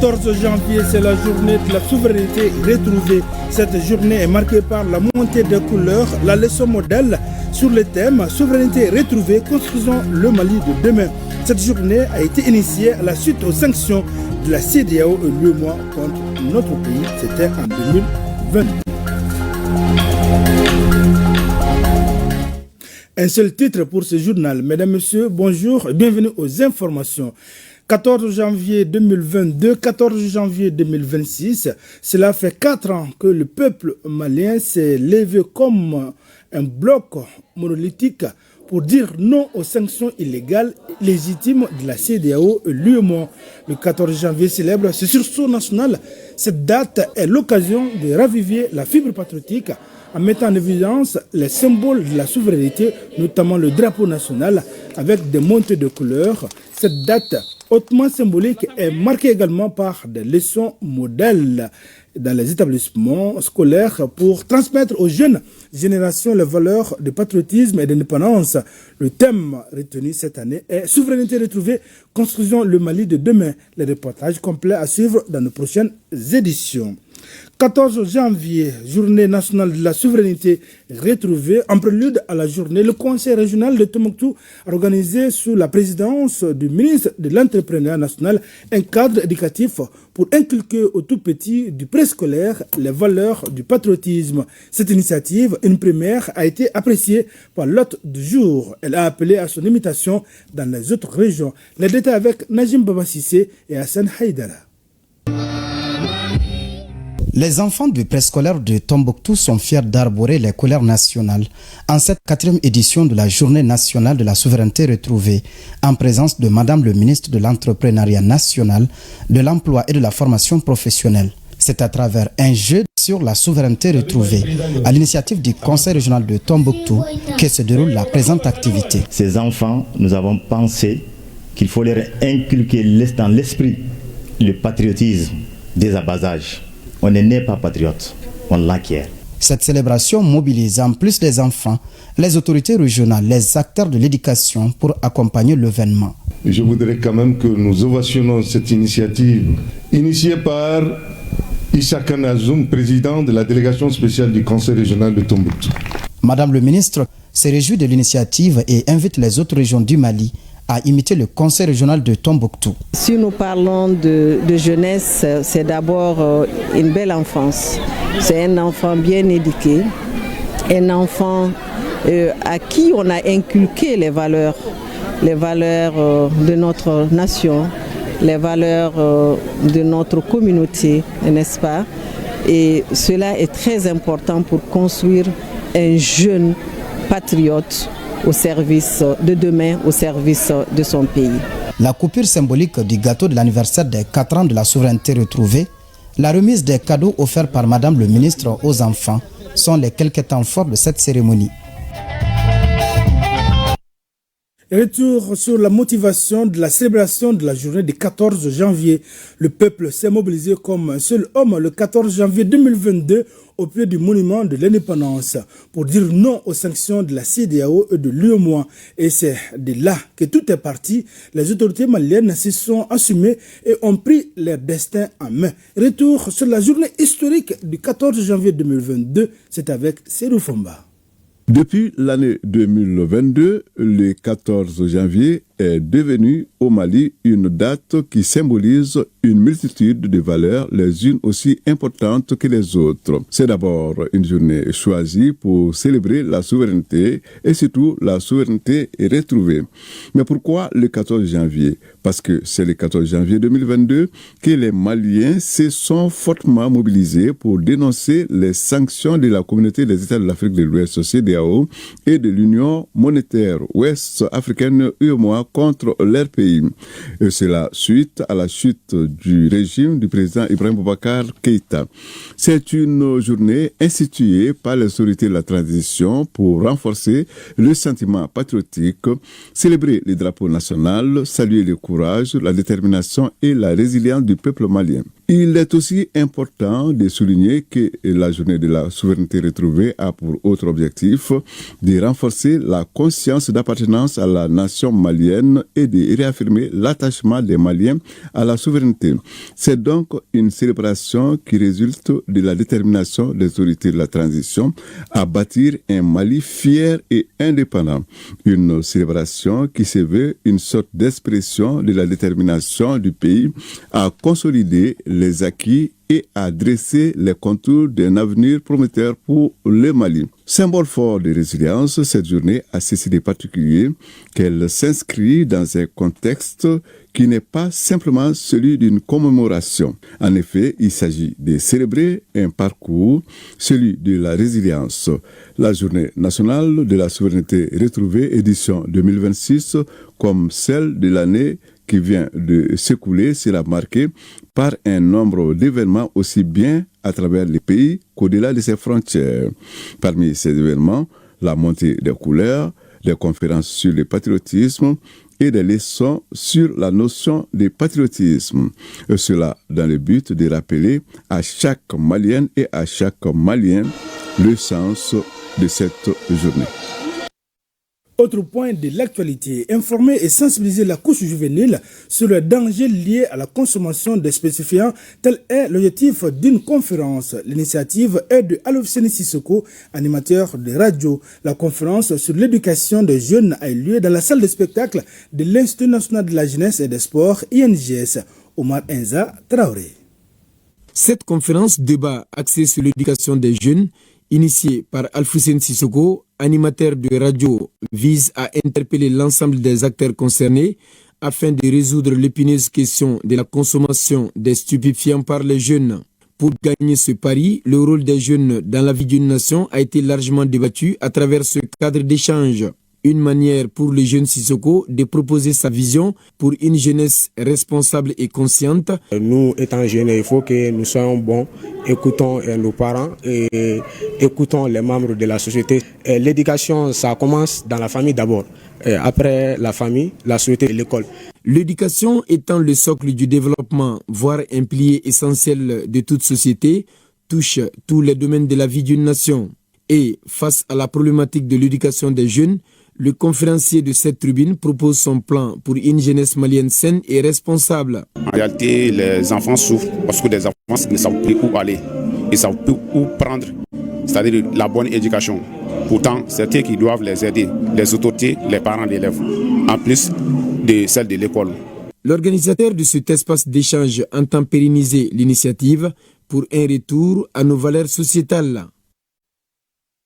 14 janvier, c'est la journée de la souveraineté retrouvée. Cette journée est marquée par la montée des couleurs, la leçon modèle sur le thème souveraineté retrouvée, construisons le Mali de demain. Cette journée a été initiée à la suite aux sanctions de la CEDEAO et l'UEMOA contre notre pays. C'était en 2020. Un seul titre pour ce journal. Mesdames, Messieurs, bonjour et bienvenue aux informations. 14 janvier 2022, 14 janvier 2026, cela fait 4 ans que le peuple malien s'est levé comme un bloc monolithique pour dire non aux sanctions illégales légitimes de la CEDEAO et l'UEMOA. Le 14 janvier célèbre ce sursaut national. Cette date est l'occasion de raviver la fibre patriotique en mettant en évidence les symboles de la souveraineté, notamment le drapeau national, avec des montées de couleurs. Cette date hautement symbolique est marquée également par des leçons modèles dans les établissements scolaires pour transmettre aux jeunes générations les valeurs de patriotisme et d'indépendance. Le thème retenu cette année est « Souveraineté retrouvée, construisons le Mali de demain ». Les reportages complets à suivre dans nos prochaines éditions. 14 janvier, journée nationale de la souveraineté retrouvée. En prélude à la journée, le conseil régional de Tombouctou a organisé sous la présidence du ministre de l'Entrepreneuriat national un cadre éducatif pour inculquer aux tout-petits du préscolaire les valeurs du patriotisme. Cette initiative, une première, a été appréciée par l'hôte du jour. Elle a appelé à son imitation dans les autres régions. Les détails avec Najim Babasissé et Hassan Haïdara. Les enfants du préscolaire de Tombouctou sont fiers d'arborer les couleurs nationales en cette 4e édition de la Journée nationale de la souveraineté retrouvée, en présence de Madame le ministre de l'Entrepreneuriat national, de l'Emploi et de la formation professionnelle. C'est à travers un jeu sur la souveraineté retrouvée, à l'initiative du Conseil régional de Tombouctou, que se déroule la présente activité. Ces enfants, nous avons pensé qu'il faut leur inculquer dans l'esprit le patriotisme dès à bas âge. On n'est pas patriote, on l'acquiert. Cette célébration mobilise en plus les enfants, les autorités régionales, les acteurs de l'éducation pour accompagner l'événement. Je voudrais quand même que nous ovationnons cette initiative initiée par Issa Kanazoum, président de la délégation spéciale du Conseil régional de Tombouctou. Madame le ministre se réjouit de l'initiative et invite les autres régions du Mali à imiter le Conseil régional de Tombouctou. Si nous parlons de jeunesse, c'est d'abord une belle enfance. C'est un enfant bien éduqué, un enfant à qui on a inculqué les valeurs de notre nation, les valeurs de notre communauté, n'est-ce pas? Et cela est très important pour construire un jeune patriote au service de demain, au service de son pays. La coupure symbolique du gâteau de l'anniversaire des 4 ans de la souveraineté retrouvée, la remise des cadeaux offerts par Madame le ministre aux enfants sont les quelques temps forts de cette cérémonie. Retour sur la motivation de la célébration de la journée du 14 janvier. Le peuple s'est mobilisé comme un seul homme le 14 janvier 2022 au pied du monument de l'indépendance pour dire non aux sanctions de la CEDEAO et de l'UEMOA. Et c'est de là que tout est parti. Les autorités maliennes se sont assumées et ont pris leur destin en main. Retour sur la journée historique du 14 janvier 2022, c'est avec Serou Fomba. Depuis l'année 2022, le 14 janvier est devenu au Mali une date qui symbolise une multitude de valeurs, les unes aussi importantes que les autres. C'est d'abord une journée choisie pour célébrer la souveraineté et surtout la souveraineté retrouvée. Mais pourquoi le 14 janvier? Parce que c'est le 14 janvier 2022 que les Maliens se sont fortement mobilisés pour dénoncer les sanctions de la communauté des États de l'Afrique de l'Ouest, CEDEAO, et de l'Union monétaire ouest-africaine UEMOA contre leur pays. Et c'est la suite à la chute du régime du président Ibrahim Boubacar Keïta. C'est une journée instituée par les autorités de la transition pour renforcer le sentiment patriotique, célébrer le drapeau national, saluer le courage, la détermination et la résilience du peuple malien. Il est aussi important de souligner que la journée de la souveraineté retrouvée a pour autre objectif de renforcer la conscience d'appartenance à la nation malienne et de réaffirmer l'attachement des Maliens à la souveraineté. C'est donc une célébration qui résulte de la détermination des autorités de la transition à bâtir un Mali fier et indépendant. Une célébration qui se veut une sorte d'expression de la détermination du pays à consolider les acquis et à dresser les contours d'un avenir prometteur pour le Mali. Symbole fort de résilience, cette journée a ceci de particulier qu'elle s'inscrit dans un contexte qui n'est pas simplement celui d'une commémoration. En effet, il s'agit de célébrer un parcours, celui de la résilience. La journée nationale de la souveraineté retrouvée, édition 2026, comme celle de l'année qui vient de s'écouler, sera marquée par un nombre d'événements aussi bien à travers les pays qu'au-delà de ses frontières. Parmi ces événements, la montée des couleurs, des conférences sur le patriotisme et des leçons sur la notion de patriotisme. Et cela dans le but de rappeler à chaque Malienne et à chaque Malien le sens de cette journée. Autre point de l'actualité, informer et sensibiliser la couche juvénile sur les dangers liés à la consommation de stupéfiants, tel est l'objectif d'une conférence. L'initiative est de Alofseni Sissoko, animateur de radio. La conférence sur l'éducation des jeunes a eu lieu dans la salle de spectacle de l'Institut national de la jeunesse et des sports, INJS. Omar Enza Traoré. Cette conférence débat axée sur l'éducation des jeunes, initiée par Alofseni Sissoko, animateur de radio, vise à interpeller l'ensemble des acteurs concernés afin de résoudre l'épineuse question de la consommation des stupéfiants par les jeunes. Pour gagner ce pari, le rôle des jeunes dans la vie d'une nation a été largement débattu à travers ce cadre d'échange. Une manière pour le jeune Sissoko de proposer sa vision pour une jeunesse responsable et consciente. Nous, étant jeunes, il faut que nous soyons bons, écoutons nos parents et écoutons les membres de la société. L'éducation, ça commence dans la famille d'abord. Après la famille, la société et l'école. L'éducation étant le socle du développement, voire un pilier essentiel de toute société, touche tous les domaines de la vie d'une nation. Et face à la problématique de l'éducation des jeunes, le conférencier de cette tribune propose son plan pour une jeunesse malienne saine et responsable. En réalité, les enfants souffrent parce que les enfants ne savent plus où aller. Ils ne savent plus où prendre, c'est-à-dire la bonne éducation. Pourtant, c'est eux qui doivent les aider, les autorités, les parents d'élèves, en plus de celle de l'école. L'organisateur de cet espace d'échange entend pérenniser l'initiative pour un retour à nos valeurs sociétales.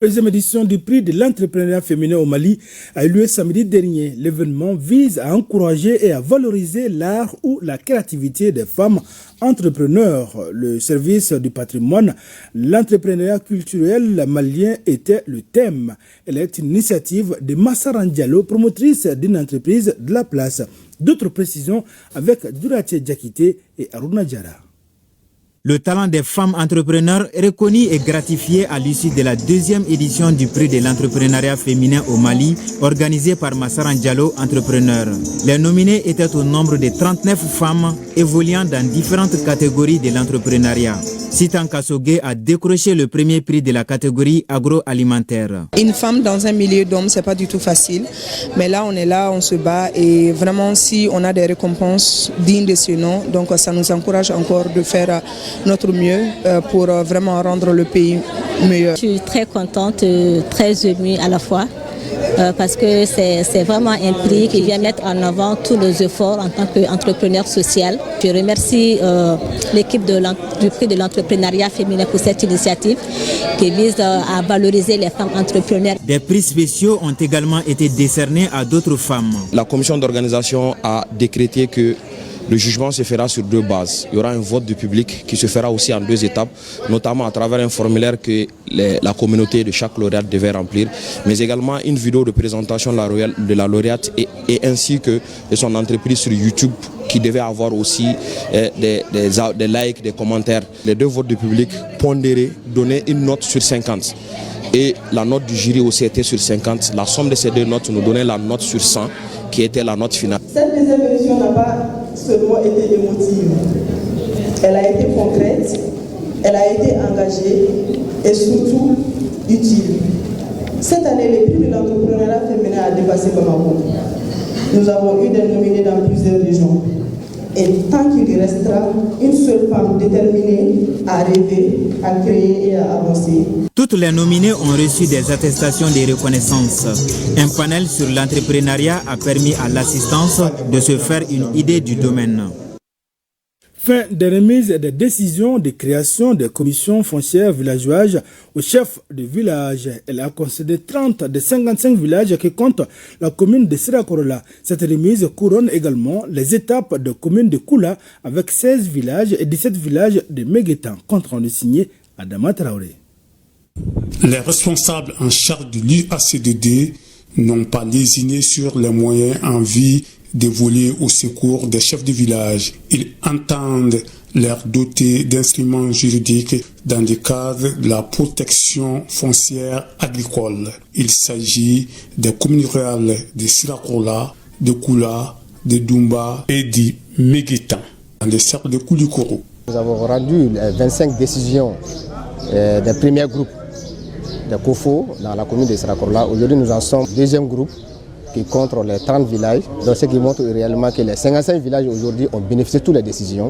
La deuxième édition du prix de l'entrepreneuriat féminin au Mali a eu lieu samedi dernier. L'événement vise à encourager et à valoriser l'art ou la créativité des femmes entrepreneurs. Le service du patrimoine, l'entrepreneuriat culturel malien était le thème. Elle est une initiative de Massaran Diallo, promotrice d'une entreprise de la place. D'autres précisions avec Duraté Diakité et Aruna Diara. Le talent des femmes entrepreneurs est reconnu et gratifié à l'issue de la deuxième édition du prix de l'entrepreneuriat féminin au Mali, organisé par Massaran Diallo Entrepreneur. Les nominés étaient au nombre de 39 femmes évoluant dans différentes catégories de l'entrepreneuriat. Sitan Kasogé a décroché le premier prix de la catégorie agroalimentaire. Une femme dans un milieu d'hommes, c'est pas du tout facile. Mais là, on se bat et vraiment, si on a des récompenses dignes de ce nom, donc ça nous encourage encore de faire notre mieux pour vraiment rendre le pays meilleur. Je suis très contente, très émue à la fois. Parce que c'est vraiment un prix qui vient mettre en avant tous nos efforts en tant qu'entrepreneur social. Je remercie l'équipe du prix de l'entrepreneuriat féminin pour cette initiative qui vise à valoriser les femmes entrepreneurs. Des prix spéciaux ont également été décernés à d'autres femmes. La commission d'organisation a décrété que le jugement se fera sur deux bases. Il y aura un vote du public qui se fera aussi en deux étapes, notamment à travers un formulaire que la communauté de chaque lauréate devait remplir, mais également une vidéo de présentation de la lauréate et ainsi que de son entreprise sur YouTube qui devait avoir aussi des likes, des commentaires. Les deux votes du public pondérés donnaient une note sur 50. Et la note du jury aussi était sur 50. La somme de ces deux notes nous donnait la note sur 100, qui était la note finale. Cette deuxième édition n'a pas seulement été émotive. Elle a été concrète, elle a été engagée et surtout utile. Cette année, le prix de l'entrepreneuriat féminin a dépassé Bamako. Nous avons eu des nominés dans plusieurs régions. Et tant qu'il restera une seule femme déterminée à rêver, à créer et à avancer. Toutes les nominées ont reçu des attestations de reconnaissance. Un panel sur l'entrepreneuriat a permis à l'assistance de se faire une idée du domaine. Fin des remises et des décisions de création des commissions foncières villageoises aux chefs de village. Elle a concédé 30 des 55 villages qui comptent la commune de Sirakorola. Cette remise couronne également les étapes de commune de Koula avec 16 villages et 17 villages de Meguetan. Compte rendu signé Adama Traoré. Les responsables en charge de l'UACDD n'ont pas lésiné sur les moyens en vie dévolés au secours des chefs de village. Ils entendent leur doter d'instruments juridiques dans le cadre de la protection foncière agricole. Il s'agit des communes rurales de Sirakorola, de Koula, de Dumba et de Meguetan, dans le cercle de Koulikoro. Nous avons rendu 25 décisions des premiers groupes de COFO dans la commune de Sirakorola. Aujourd'hui, nous en sommes au deuxième groupe qui contre les 30 villages, donc ce qui montre réellement que les 55 villages aujourd'hui ont bénéficié de toutes les décisions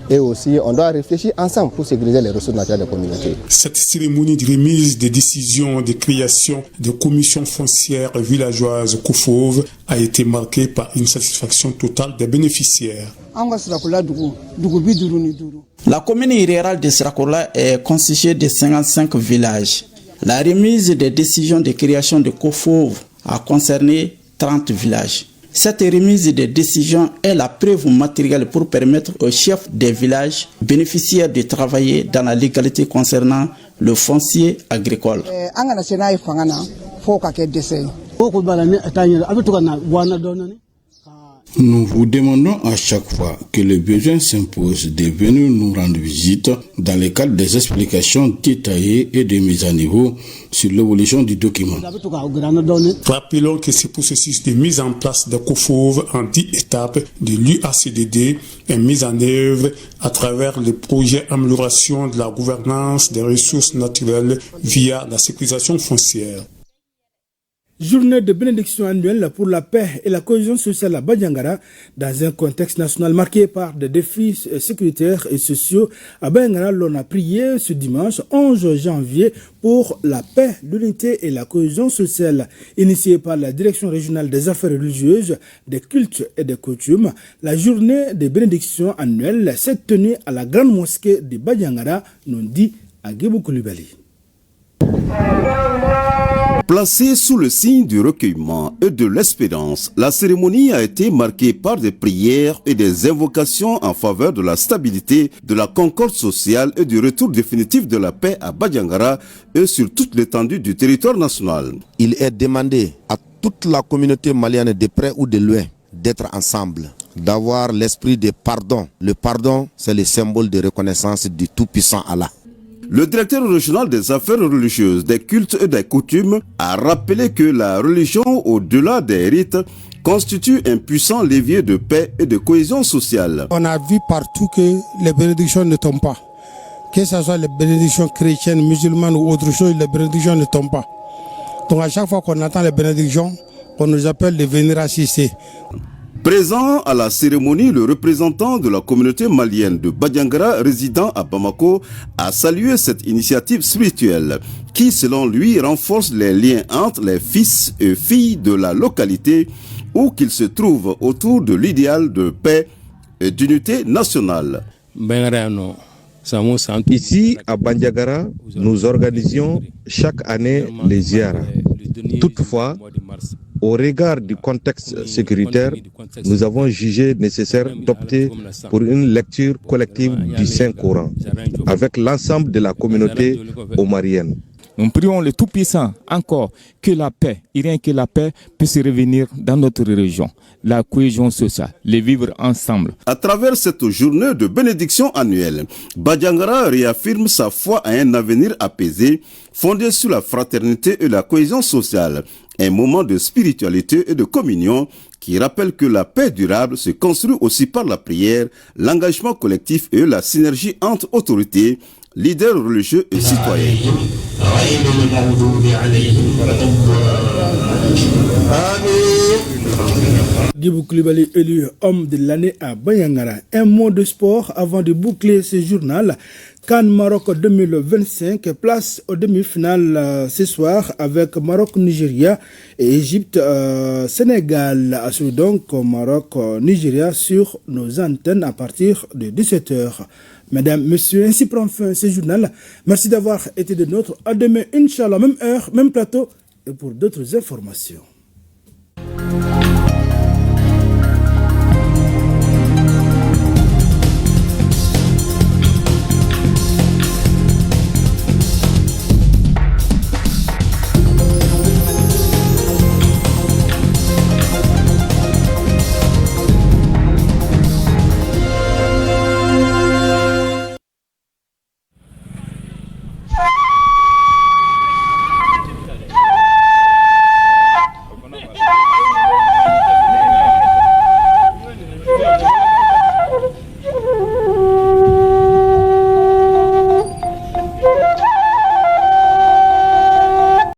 et aussi on doit réfléchir ensemble pour sécuriser les ressources naturelles des communautés. Cette cérémonie de remise des décisions de création de commissions foncières villageoises COFOV a été marquée par une satisfaction totale des bénéficiaires. La commune rurale de Sirakorola est constituée de 55 villages. La remise des décisions de création de COFOV a concerné 30 villages. Cette remise de décision est la preuve matérielle pour permettre aux chefs des villages bénéficiaires de travailler dans la légalité concernant le foncier agricole. Nous vous demandons à chaque fois que le besoin s'impose de venir nous rendre visite dans le cadre des explications détaillées et de mise à niveau sur l'évolution du document. Rappelons que ce processus de mise en place de COFOV en 10 étapes de l'UACDD est mis en œuvre à travers le projet amélioration de la gouvernance des ressources naturelles via la sécurisation foncière. Journée de bénédiction annuelle pour la paix et la cohésion sociale à Badiangara dans un contexte national marqué par des défis sécuritaires et sociaux. À Badiangara, l'on a prié ce dimanche 11 janvier pour la paix, l'unité et la cohésion sociale. Initiée par la Direction régionale des affaires religieuses, des cultes et des coutumes, la journée de bénédiction annuelle s'est tenue à la grande mosquée de Badiangara, nous dit Agibou Koulibaly. Placée sous le signe du recueillement et de l'espérance, la cérémonie a été marquée par des prières et des invocations en faveur de la stabilité, de la concorde sociale et du retour définitif de la paix à Badiangara et sur toute l'étendue du territoire national. Il est demandé à toute la communauté malienne de près ou de loin d'être ensemble, d'avoir l'esprit de pardon. Le pardon, c'est le symbole de reconnaissance du tout-puissant Allah. Le directeur régional des affaires religieuses, des cultes et des coutumes a rappelé que la religion, au-delà des rites, constitue un puissant levier de paix et de cohésion sociale. On a vu partout que les bénédictions ne tombent pas. Que ce soit les bénédictions chrétiennes, musulmanes ou autre chose, les bénédictions ne tombent pas. Donc à chaque fois qu'on attend les bénédictions, on nous appelle de venir assister. Présent à la cérémonie, le représentant de la communauté malienne de Badiangara résidant à Bamako a salué cette initiative spirituelle qui, selon lui, renforce les liens entre les fils et filles de la localité où qu'ils se trouvent autour de l'idéal de paix et d'unité nationale. Ici, à Bandiagara, nous organisions chaque année les ziyaras. Toutefois, au regard du contexte sécuritaire, nous avons jugé nécessaire d'opter pour une lecture collective du Saint-Coran avec l'ensemble de la communauté omarienne. Nous prions le Tout-Puissant encore que la paix, et rien que la paix, puisse revenir dans notre région. La cohésion sociale, les vivre ensemble. À travers cette journée de bénédiction annuelle, Badiangara réaffirme sa foi à un avenir apaisé, fondé sur la fraternité et la cohésion sociale. Un moment de spiritualité et de communion qui rappelle que la paix durable se construit aussi par la prière, l'engagement collectif et la synergie entre autorités, leaders religieux et citoyens. Djibou Koulibaly élu homme de l'année à Badiangara. Un mot de sport avant de boucler ce journal. CAN Maroc 2025, place aux demi-finales ce soir avec Maroc-Nigeria et Égypte-Sénégal. Assure donc Maroc-Nigeria sur nos antennes à partir de 17h. Mesdames, Messieurs, ainsi prend fin ce journal. Merci d'avoir été de nôtres. À demain, Inch'Allah, même heure, même plateau et pour d'autres informations.